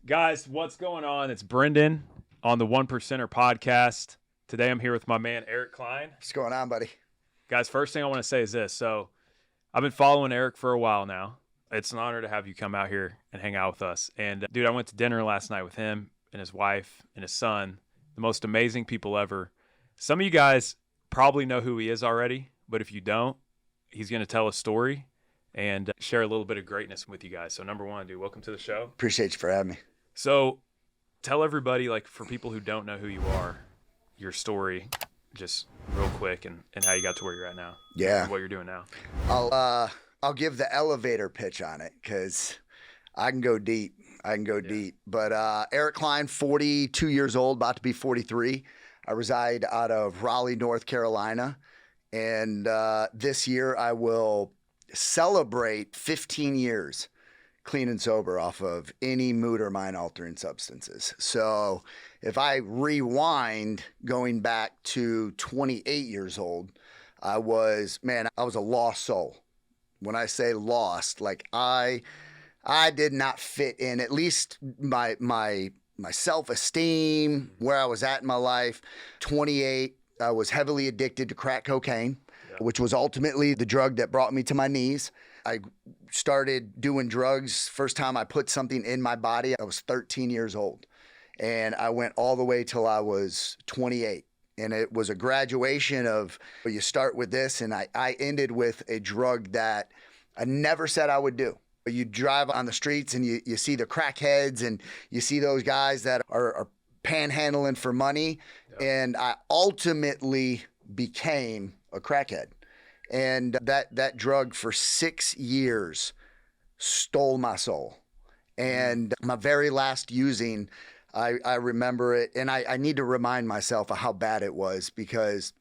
Guys, what's going on? It's Brendan on the One Percenter podcast. Today I'm here with my man, Eric Cline. What's going on, buddy? Guys, first thing I want to say is this. So I've been following Eric for a while now. It's an honor to have you come out here and hang out with us. And dude, I went to dinner last night with him and his wife and his son, the most amazing people ever. Some of you guys probably know who he is already, but if you don't, he's going to tell a story and share a little bit of greatness with you guys. So number one, dude, welcome to the show. Appreciate you for having me. So tell everybody, like for people who don't know who you are, your story, just real quick and how you got to where you're at now. Yeah. And what you're doing now. I'll give the elevator pitch on it because I can go deep. Deep. But Eric Cline, 42 years old, about to be 43. I reside out of Raleigh, North Carolina. And this year I will celebrate 15 years clean and sober off of any mood or mind-altering substances. So if I rewind going back to 28 years old, I was a lost soul. When I say lost, like I did not fit in, at least my self-esteem, where I was at in my life. 28, I was heavily addicted to crack cocaine, which was ultimately the drug that brought me to my knees. I started doing drugs. First time I put something in my body, I was 13 years old. And I went all the way till I was 28. And it was a graduation of, you start with this, and I ended with a drug that I never said I would do. You drive on the streets and you see the crackheads and you see those guys that are panhandling for money. Yep. And I ultimately became a crackhead. And that drug for 6 years stole my soul. And my very last using, I remember it, and I need to remind myself of how bad it was because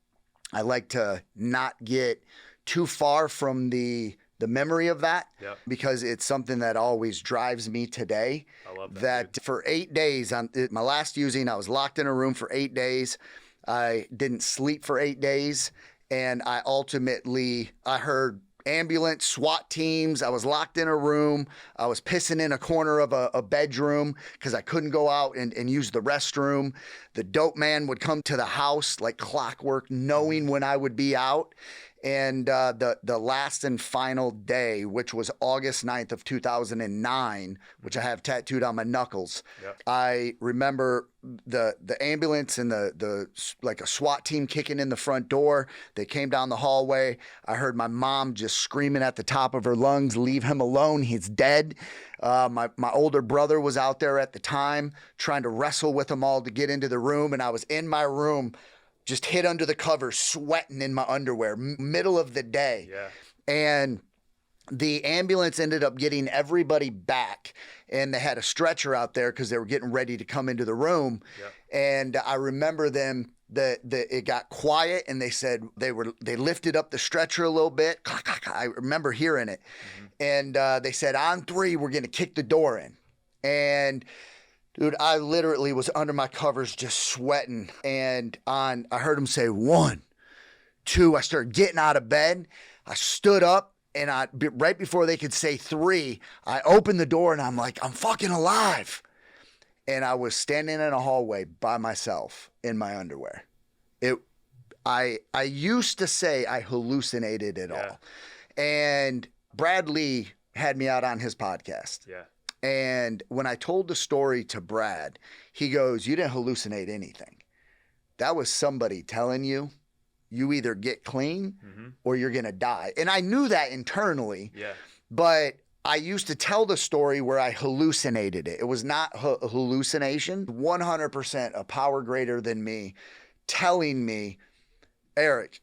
I like to not get too far from the memory of that. Yep. Because it's something that always drives me today. I love that. That for 8 days, on my last using, I was locked in a room for 8 days. I didn't sleep for 8 days. And I heard ambulance, SWAT teams. I was locked in a room. I was pissing in a corner of a bedroom because I couldn't go out and use the restroom. The dope man would come to the house like clockwork, knowing when I would be out. And the last and final day, which was August 9th of 2009, which I have tattooed on my knuckles. Yep. I remember the ambulance and the like a SWAT team kicking in the front door. They came down the hallway. I heard my mom just screaming at the top of her lungs, "Leave him alone. He's dead." My older brother was out there at the time trying to wrestle with them all to get into the room. And I was in my room, just hid under the covers, sweating in my underwear, middle of the day. Yeah. And the ambulance ended up getting everybody back, and they had a stretcher out there because they were getting ready to come into the room. Yep. And I remember them, it got quiet, and they said they lifted up the stretcher a little bit. I remember hearing it. Mm-hmm. And they said, on 3, we're going to kick the door in. And dude, I literally was under my covers just sweating. And I heard him say 1, 2. I started getting out of bed. I stood up, and right before they could say 3, I opened the door and I'm like, I'm fucking alive. And I was standing in a hallway by myself in my underwear. I used to say I hallucinated it all. And Brad Lee had me out on his podcast. Yeah. And when I told the story to Brad, he goes, "You didn't hallucinate anything. That was somebody telling you either get clean or you're going to die." And I knew that internally, but I used to tell the story where I hallucinated it. It was not a hallucination. 100% a power greater than me telling me, "Eric,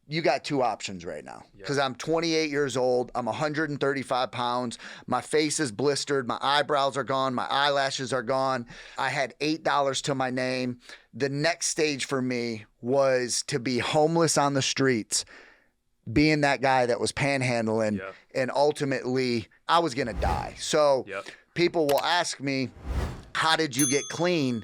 you got 2 options right now." Because I'm 28 years old. I'm 135 pounds. My face is blistered. My eyebrows are gone. My eyelashes are gone. I had $8 to my name. The next stage for me was to be homeless on the streets, being that guy that was panhandling. And ultimately, I was going to die. So people will ask me, how did you get clean?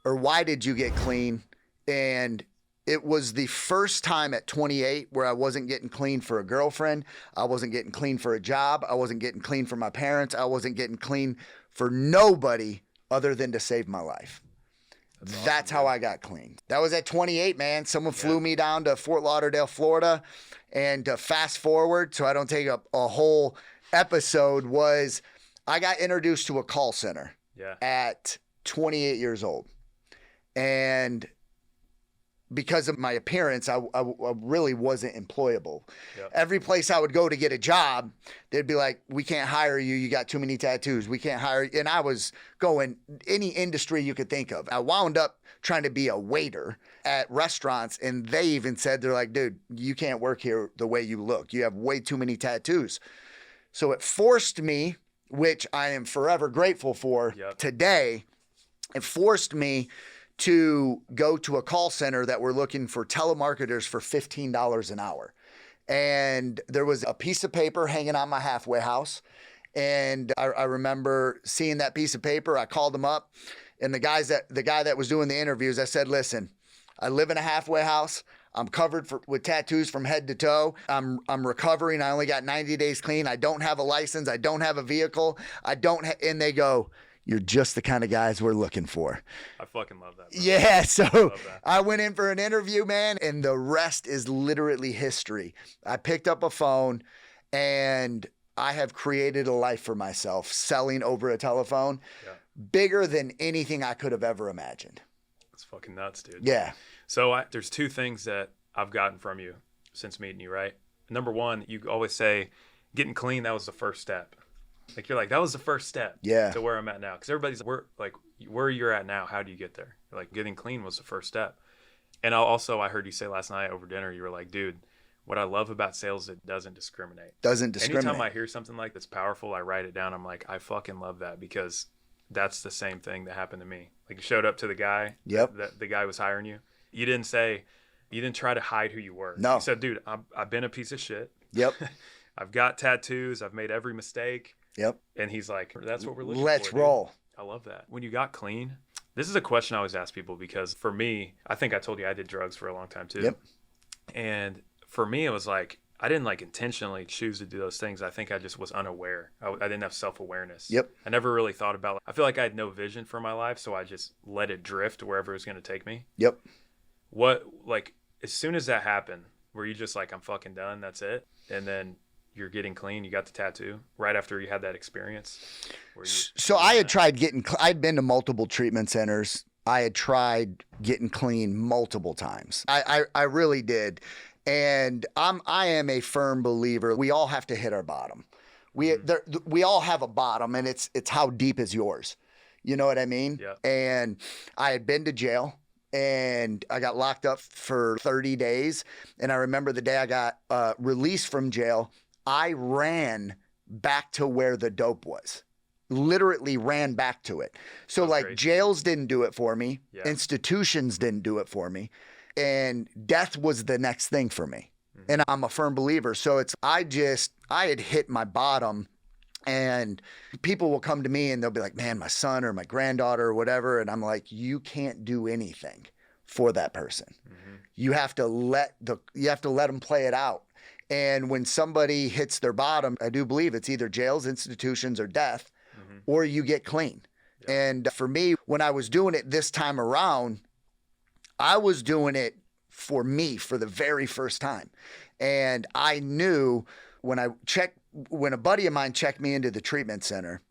Or why did you get clean? And it was the first time at 28 where I wasn't getting clean for a girlfriend. I wasn't getting clean for a job. I wasn't getting clean for my parents. I wasn't getting clean for nobody other than to save my life. That's awesome, how dude. I got clean. That was at 28, man. Someone flew me down to Fort Lauderdale, Florida. And to fast forward, so I don't take up a whole episode, was I got introduced to a call center at 28 years old. And because of my appearance, I really wasn't employable. Yep. Every place I would go to get a job, they'd be like, we can't hire you. You got too many tattoos. We can't hire you. And I was going any industry you could think of. I wound up trying to be a waiter at restaurants, and they even said, they're like, dude, you can't work here the way you look. You have way too many tattoos. So it forced me, which I am forever grateful for today, it forced me to go to a call center that were looking for telemarketers for $15 an hour. And there was a piece of paper hanging on my halfway house. And I remember seeing that piece of paper. I called them up, and the guy that was doing the interviews, I said, listen, I live in a halfway house. I'm covered with tattoos from head to toe. I'm recovering. I only got 90 days clean. I don't have a license. I don't have a vehicle. And they go, you're just the kind of guys we're looking for. I fucking love that, bro. Yeah, so I went in for an interview, man, and the rest is literally history. I picked up a phone, and I have created a life for myself selling over a telephone, bigger than anything I could have ever imagined. That's fucking nuts, dude. Yeah. So there's two things that I've gotten from you since meeting you, right? Number one, you always say getting clean, that was the first step. Like, you're like, that was the first step to where I'm at now. Because everybody's like, where you're at now, how do you get there? You're like, getting clean was the first step. And I heard you say last night over dinner, you were like, dude, what I love about sales, it doesn't discriminate. Anytime I hear something like that's powerful, I write it down. I'm like, I fucking love that, because that's the same thing that happened to me. Like, you showed up to the guy, the guy was hiring you. You didn't try to hide who you were. No. You said, dude, I've been a piece of shit. Yep. I've got tattoos. I've made every mistake. Yep. And he's like, that's what we're looking for. Let's roll. Dude. I love that. When you got clean, this is a question I always ask people, because for me, I think I told you I did drugs for a long time too. Yep. And for me, it was like, I didn't like intentionally choose to do those things. I think I just was unaware. I didn't have self-awareness. Yep. I never really thought about it. I feel like I had no vision for my life, so I just let it drift wherever it was going to take me. Yep. As soon as that happened, were you just like, I'm fucking done, that's it? And then you're getting clean, you got the tattoo right after you had that experience? So I had tried I'd been to multiple treatment centers. I had tried getting clean multiple times. I really did. And I am a firm believer. We all have to hit our bottom. We all have a bottom, and it's how deep is yours. You know what I mean? Yeah. And I had been to jail, and I got locked up for 30 days. And I remember the day I got released from jail, I ran back to where the dope was. Literally ran back to it. So like, jails didn't do it for me. Yeah. Institutions didn't do it for me. And death was the next thing for me. Mm-hmm. And I'm a firm believer. So I had hit my bottom, and people will come to me and they'll be like, man, my son or my granddaughter or whatever. And I'm like, you can't do anything for that person. Mm-hmm. You have to let them play it out. And when somebody hits their bottom, I do believe it's either jails, institutions, or death, or you get clean. Yeah. And for me, when I was doing it this time around, I was doing it for me for the very first time. And I knew when a buddy of mine checked me into the treatment center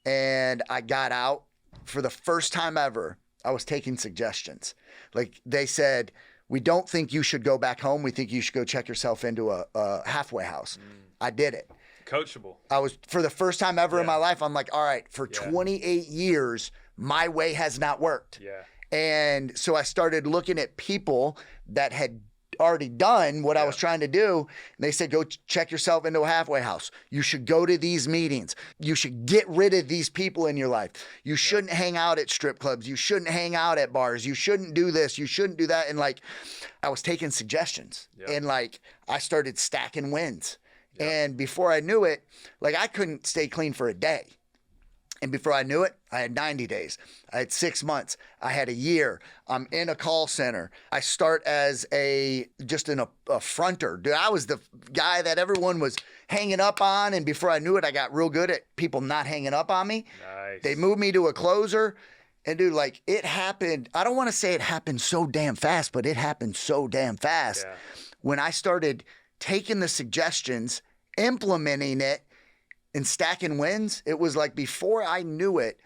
and I got out, for the first time ever, I was taking suggestions. Like, they said, we don't think you should go back home. We think you should go check yourself into a halfway house. I did it. Coachable. I was, for the first time ever in my life, I'm like, all right, for 28 years, my way has not worked. Yeah. And so I started looking at people that had already done what I was trying to do. And they said, go check yourself into a halfway house. You should go to these meetings. You should get rid of these people in your life. You shouldn't hang out at strip clubs. You shouldn't hang out at bars. You shouldn't do this. You shouldn't do that. And like, I was taking suggestions and like, I started stacking wins. And before I knew it, like, I couldn't stay clean for a day. And before I knew it, I had 90 days. I had 6 months. I had a year. I'm in a call center. I start as a fronter. Dude, I was the guy that everyone was hanging up on. And before I knew it, I got real good at people not hanging up on me. Nice. They moved me to a closer. And dude, like it happened. I don't want to say it happened so damn fast, but it happened so damn fast. Yeah. When I started taking the suggestions, implementing it, and stacking wins, it was like before I knew it,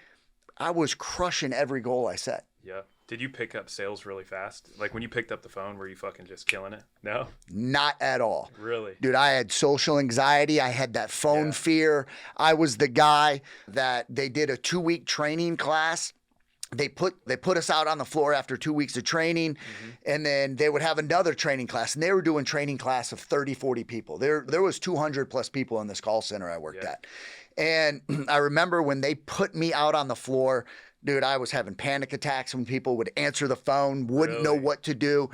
I was crushing every goal I set. Yeah. Did you pick up sales really fast? Like when you picked up the phone, were you fucking just killing it? No? Not at all. Really? Dude, I had social anxiety. I had that phone fear. I was the guy that they did a 2-week training class. They put us out on the floor after 2 weeks of training, and then they would have another training class, and they were doing training class of 30, 40 people. There was 200 plus people in this call center I worked at. And I remember when they put me out on the floor, dude, I was having panic attacks when people would answer the phone, wouldn't know what to do.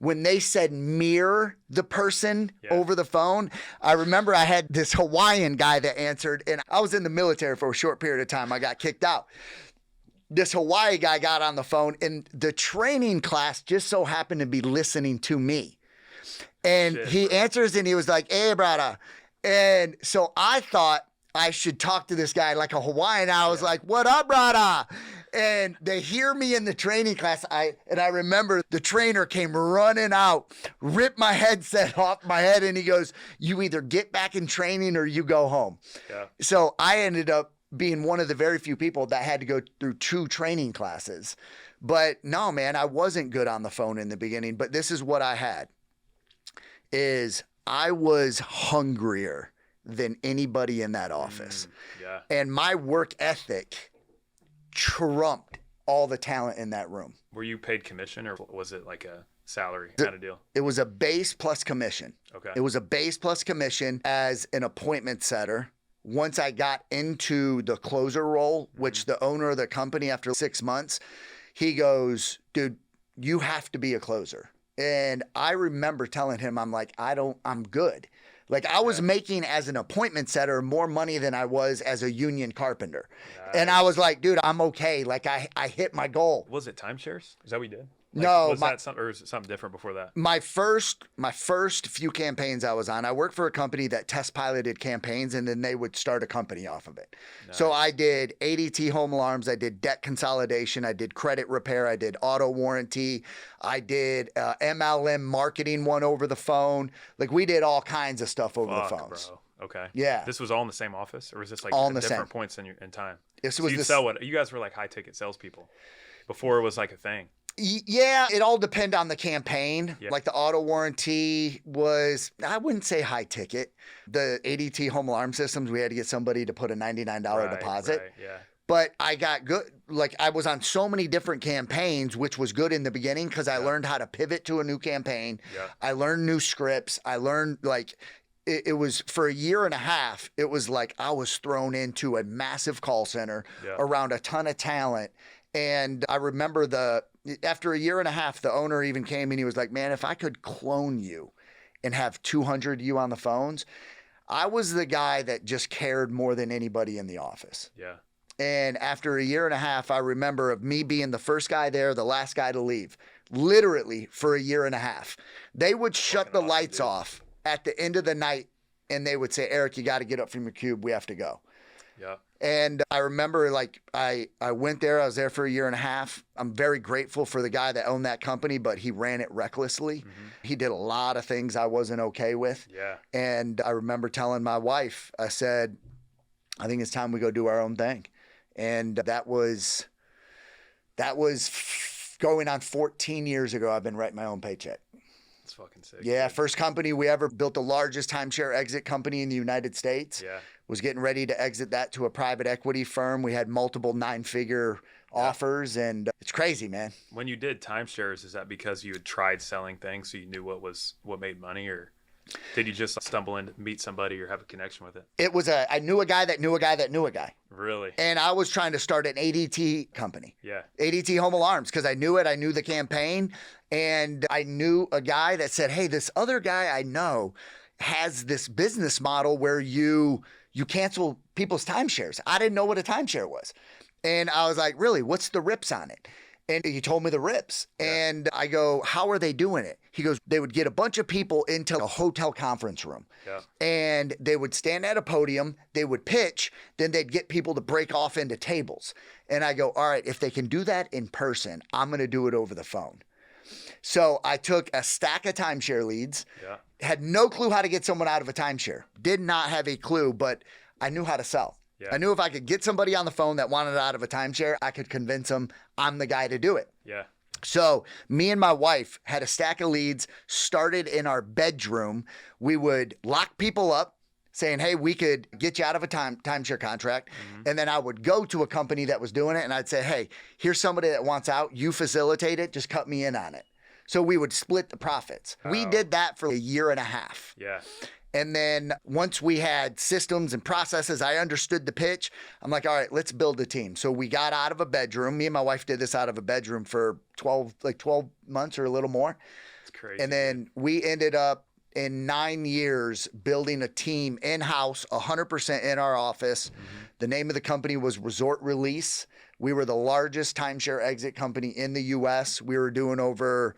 When they said mirror the person over the phone, I remember I had this Hawaiian guy that answered, and I was in the military for a short period of time. I got kicked out. This Hawaii guy got on the phone, and the training class just so happened to be listening to me. And he answers, and he was like, "Hey, brother." And so I thought I should talk to this guy like a Hawaiian. I was like, "What up, brother?" And they hear me in the training class. I remember the trainer came running out, ripped my headset off my head, and he goes, "You either get back in training or you go home." Yeah. So I ended up being one of the very few people that had to go through 2 training classes. But no, man, I wasn't good on the phone in the beginning. But this is what I had, is I was hungrier than anybody in that office. And my work ethic trumped all the talent in that room. Were you paid commission, or was it like a salary kind of deal? It was a base plus commission. Okay. It was a base plus commission as an appointment setter. Once I got into the closer role, which the owner of the company, after 6 months, he goes, "Dude, you have to be a closer." And I remember telling him, I'm good. Like I was making as an appointment setter more money than I was as a union carpenter. Nice. And I was like, dude, I'm okay. Like I hit my goal. Was it timeshares? Is that what you did? No, was that something, or is it something different before that? My first few campaigns I was on, I worked for a company that test piloted campaigns, and then they would start a company off of it. Nice. So I did ADT home alarms, I did debt consolidation, I did credit repair, I did auto warranty, I did MLM marketing one over the phone. Like we did all kinds of stuff over the phones. Bro. Okay. Yeah. This was all in the same office, or was this like all at different points in time? This so was you sell what? You guys were like high ticket salespeople before it was like a thing. Yeah, it all depended on the campaign. Yeah. Like the auto warranty was, I wouldn't say high ticket. The ADT home alarm systems, we had to get somebody to put a $99 deposit. Right, yeah. But I got good. Like I was on so many different campaigns, which was good in the beginning because I learned how to pivot to a new campaign. Yeah. I learned new scripts. I learned like it was for a year and a half. It was like I was thrown into a massive call center around a ton of talent. And I remember after a year and a half, the owner even came and he was like, "Man, if I could clone you and have 200 you on the phones," I was the guy that just cared more than anybody in the office. Yeah. And after a year and a half, I remember of me being the first guy there, the last guy to leave, literally for a year and a half. They would shut the lights off at the end of the night and they would say, "Eric, you got to get up from your cube. We have to go." Yeah. And I remember like I went there. I was there for a year and a half. I'm very grateful for the guy that owned that company, but he ran it recklessly. Mm-hmm. He did a lot of things I wasn't okay with. Yeah. And I remember telling my wife, I said, "I think it's time we go do our own thing." And that was going on 14 years ago. I've been writing my own paycheck. It's fucking sick. Yeah, first company we ever built, the largest timeshare exit company in the United States. Yeah. Was getting ready to exit that to a private equity firm. We had multiple 9-figure offers, and it's crazy, man. When you did timeshares, is that because you had tried selling things so you knew what made money, or did you just stumble in, meet somebody, or have a connection with it? It was I knew a guy that knew a guy that knew a guy. Really? And I was trying to start an ADT company. Yeah. ADT Home Alarms, because I knew it. I knew the campaign, and I knew a guy that said, "Hey, this other guy I know has this business model where you you cancel people's timeshares. I didn't know what a timeshare was. And I was like, really, what's the rips on it? And he told me the rips. Yeah. And I go, how are they doing it? He goes, they would get a bunch of people into a hotel conference room. Yeah. And they would stand at a podium, they would pitch, then they'd get people to break off into tables. And I go, all right, if they can do that in person, I'm going to do it over the phone. So I took a stack of timeshare leads, Yeah. had no clue how to get someone out of a timeshare, did not have a clue, but I knew how to sell. Yeah. I knew if I could get somebody on the phone that wanted out of a timeshare, I could convince them I'm the guy to do it. Yeah. So me and my wife had a stack of leads, started in our bedroom. We would lock people up saying, hey, we could get you out of a timeshare contract. And then I would go to a company that was doing it and I'd say, hey, here's somebody that wants out. You facilitate it. Just cut me in on it. So we would split the profits. We did that for a year and a half. Yeah. And then once we had systems and processes, I understood the pitch. I'm like, all right, let's build a team. So we got out of a bedroom. Me and my wife did this out of a bedroom for 12 months or a little more. It's crazy. And then we ended up in 9 years building a team in-house, 100% in our office. The name of the company was Resort Release. We were the largest timeshare exit company in the U.S. We were doing over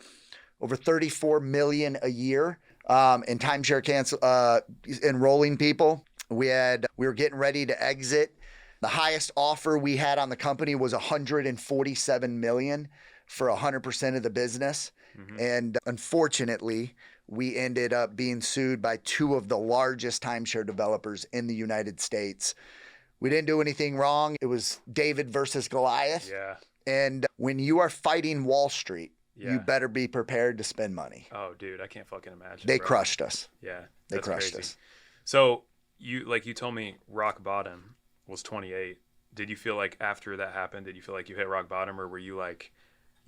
34 million a year in timeshare enrolling people. We were getting ready to exit. The highest offer we had on the company was 147 million for 100% of the business. And unfortunately, we ended up being sued by two of the largest timeshare developers in the United States. We didn't do anything wrong. It was David versus Goliath. Yeah. And when you are fighting Wall Street, Yeah. you better be prepared to spend money. Oh, dude, I can't fucking imagine. They bro. crushed us. Yeah. They That's crushed crazy. us. So you told me rock bottom was 28. Did you feel like after that happened, did you feel like you hit rock bottom, or were you like,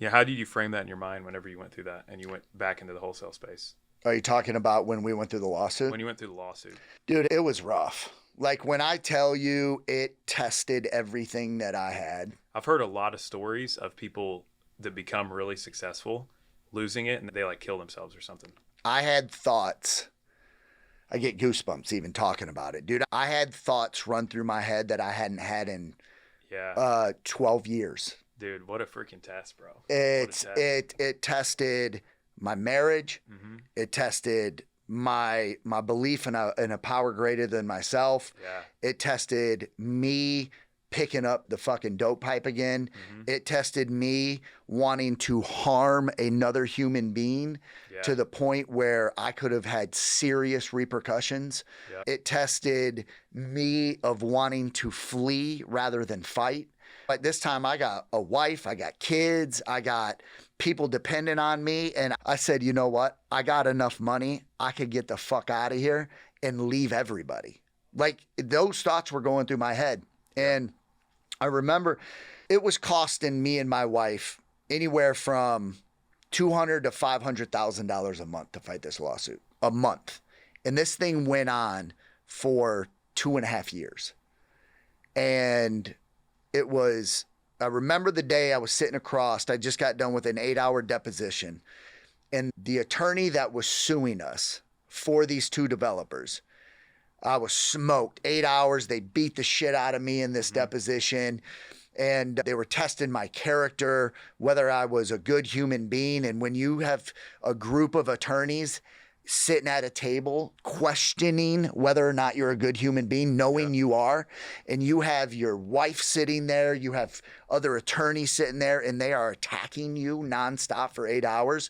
how did you frame that in your mind whenever you went through that and you went back into the wholesale space? Are you talking about when we went through the lawsuit? When you went through the lawsuit. Dude, it was rough. Like when I tell you it tested everything that I had. I've heard a lot of stories of people that become really successful losing it and they like kill themselves or something. I had thoughts. I get goosebumps even talking about it. Dude, I had thoughts run through my head that I hadn't had in 12 years. Dude, what a freaking test, bro. It tested my marriage. It tested my belief in a power greater than myself. Yeah. It tested me picking up the fucking dope pipe again. It tested me wanting to harm another human being to the point where I could have had serious repercussions. Yeah. It tested me of wanting to flee rather than fight. But this time I got a wife, I got kids, I got people dependent on me. And I said, you know what? I got enough money. I could get the fuck out of here and leave everybody. Like those thoughts were going through my head. And I remember it was costing me and my wife anywhere from $200,000 to $500,000 a month to fight this lawsuit. A month. And this thing went on for 2.5 years. And I remember the day I was sitting across, I just got done with an 8-hour deposition. And the attorney that was suing us for these two developers, I was smoked. 8 hours. They beat the shit out of me in this deposition. And they were testing my character, whether I was a good human being. And when you have a group of attorneys sitting at a table questioning whether or not you're a good human being, knowing you are, and you have your wife sitting there, you have other attorneys sitting there, and they are attacking you nonstop for 8 hours,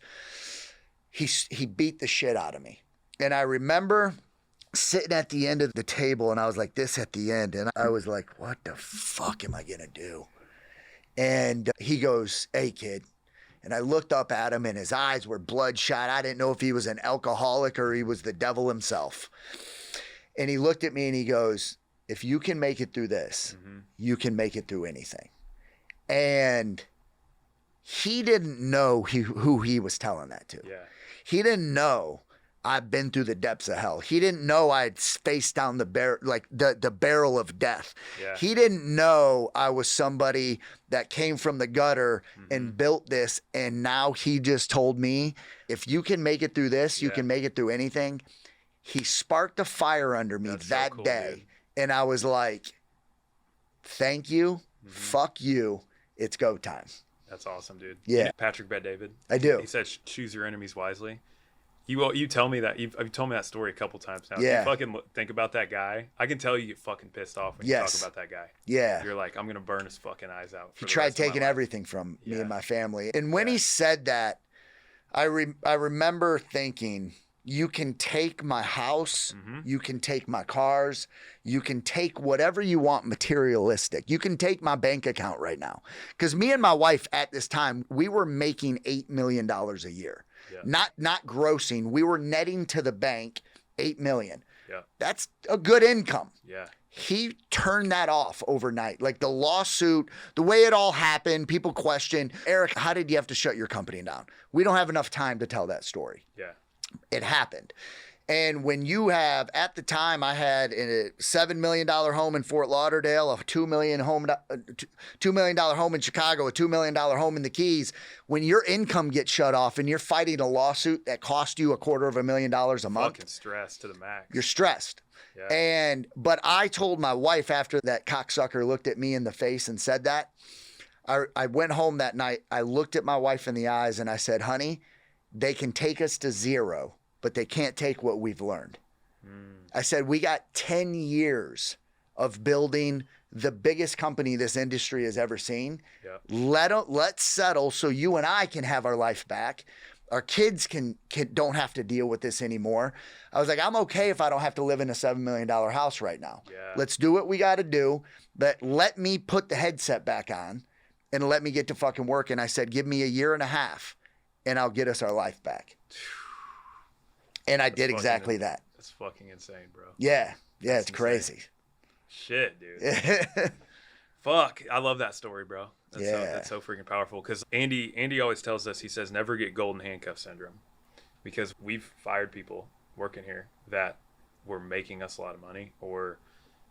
he beat the shit out of me. And I remember sitting at the end of the table and I was like this at the end. And I was like, what the fuck am I going to do? And he goes, hey kid. And I looked up at him and his eyes were bloodshot. I didn't know if he was an alcoholic or he was the devil himself. And he looked at me and he goes, if you can make it through this, you can make it through anything. And he didn't know who he was telling that to. Yeah. He didn't know I've been through the depths of hell. He didn't know I'd faced down the barrel of death. Yeah. He didn't know I was somebody that came from the gutter and built this. And now he just told me, if you can make it through this, you can make it through anything. He sparked a fire under me That's that so cool, day. dude. And I was like, thank you. Mhm. Fuck you. It's go time. That's awesome, dude. Yeah. You know Patrick Bet-David? I do. He said, choose your enemies wisely. You tell me that. You've told me that story a couple times now. Yeah. If you fucking think about that guy, I can tell you get fucking pissed off when you talk about that guy. Yeah. You're like, I'm going to burn his fucking eyes out. He tried taking everything from me and my family. And when he said that, I remember thinking, you can take my house, you can take my cars, you can take whatever you want materialistic. You can take my bank account right now. Because me and my wife at this time, we were making $8 million a year. Yeah. Not grossing. We were netting to the bank $8 million. Yeah. That's a good income. Yeah. He turned that off overnight. Like the lawsuit, the way it all happened, people question, Eric, how did you have to shut your company down? We don't have enough time to tell that story. Yeah. It happened. And when you have, at the time, I had a $7 million home in Fort Lauderdale, a $2 million home in Chicago, a $2 million home in the Keys. When your income gets shut off and you're fighting a lawsuit that cost you $250,000 a month, fucking stressed to the max. You're stressed. Yeah. But I told my wife after that cocksucker looked at me in the face and said that, I went home that night. I looked at my wife in the eyes and I said, honey, they can take us to zero, but they can't take what we've learned. I said, we got 10 years of building the biggest company this industry has ever seen. Yep. Let's settle so you and I can have our life back. Our kids don't have to deal with this anymore. I was like, I'm okay if I don't have to live in a $7 million house right now. Yeah. Let's do what we got to do. But let me put the headset back on and let me get to fucking work. And I said, give me a year and a half and I'll get us our life back. And I did exactly that. That's fucking insane, bro. Yeah. Yeah, it's crazy. Shit, dude. Fuck. I love that story, bro. That's so freaking powerful. Because Andy always tells us, he says, never get golden handcuff syndrome. Because we've fired people working here that were making us a lot of money. Or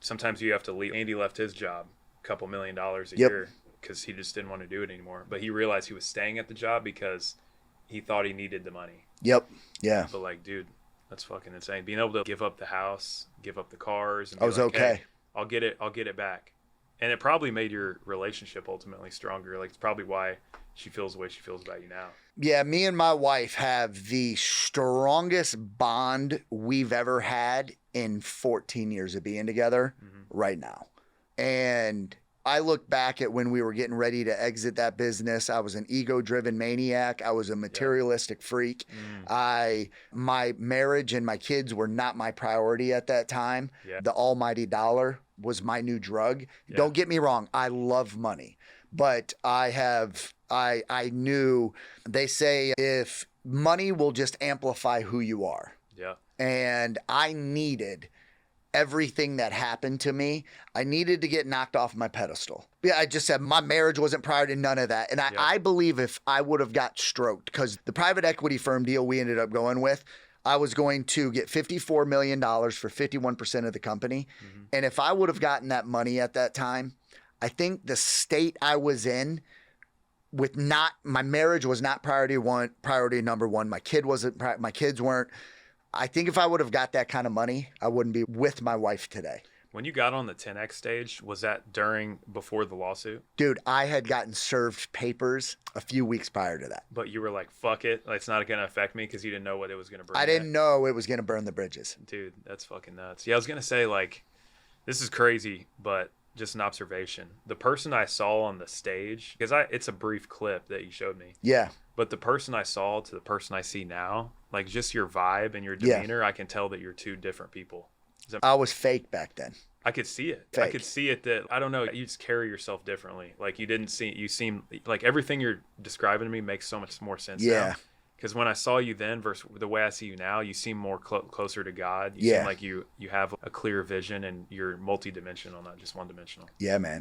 sometimes you have to leave. Andy left his job, $2 million a year, because he just didn't want to do it anymore. But he realized he was staying at the job because he thought he needed the money. Yep. Yeah. But like, dude, that's fucking insane. Being able to give up the house, give up the cars, and I was like, okay. Hey, I'll get it back. And it probably made your relationship ultimately stronger. Like, it's probably why she feels the way she feels about you now. Yeah, me and my wife have the strongest bond we've ever had in 14 years of being together right now. And I look back at when we were getting ready to exit that business. I was an ego-driven maniac. I was a materialistic freak. My marriage and my kids were not my priority at that time. Yeah. The almighty dollar was my new drug. Yeah. Don't get me wrong. I love money, but I knew they say if money will just amplify who you are. Yeah. And I needed everything that happened to me. I needed to get knocked off my pedestal. Yeah, I just said my marriage wasn't prior to none of that. And I believe if I would have got stroked, because the private equity firm deal we ended up going with, I was going to get $54 million for 51% of the company. And if I would have gotten that money at that time, I think the state I was in with my marriage was not priority number one. My kids weren't. I think if I would have got that kind of money, I wouldn't be with my wife today. When you got on the 10X stage, was that before the lawsuit? Dude, I had gotten served papers a few weeks prior to that. But you were like, fuck it. It's not going to affect me because you didn't know what it was going to burn. I didn't know it was going to burn the bridges. Dude, that's fucking nuts. Yeah, I was going to say, like, this is crazy, but just an observation. The person I saw on the stage, because it's a brief clip that you showed me. Yeah. But the person I saw to the person I see now, like just your vibe and your demeanor, I can tell that you're two different people. I was fake back then. I could see it. Fake. I could see it that, I don't know, you just carry yourself differently. Like you seem like everything you're describing to me makes so much more sense now. Because when I saw you then versus the way I see you now, you seem more closer to God. You seem like you have a clear vision and you're multidimensional, not just one-dimensional. Yeah, man.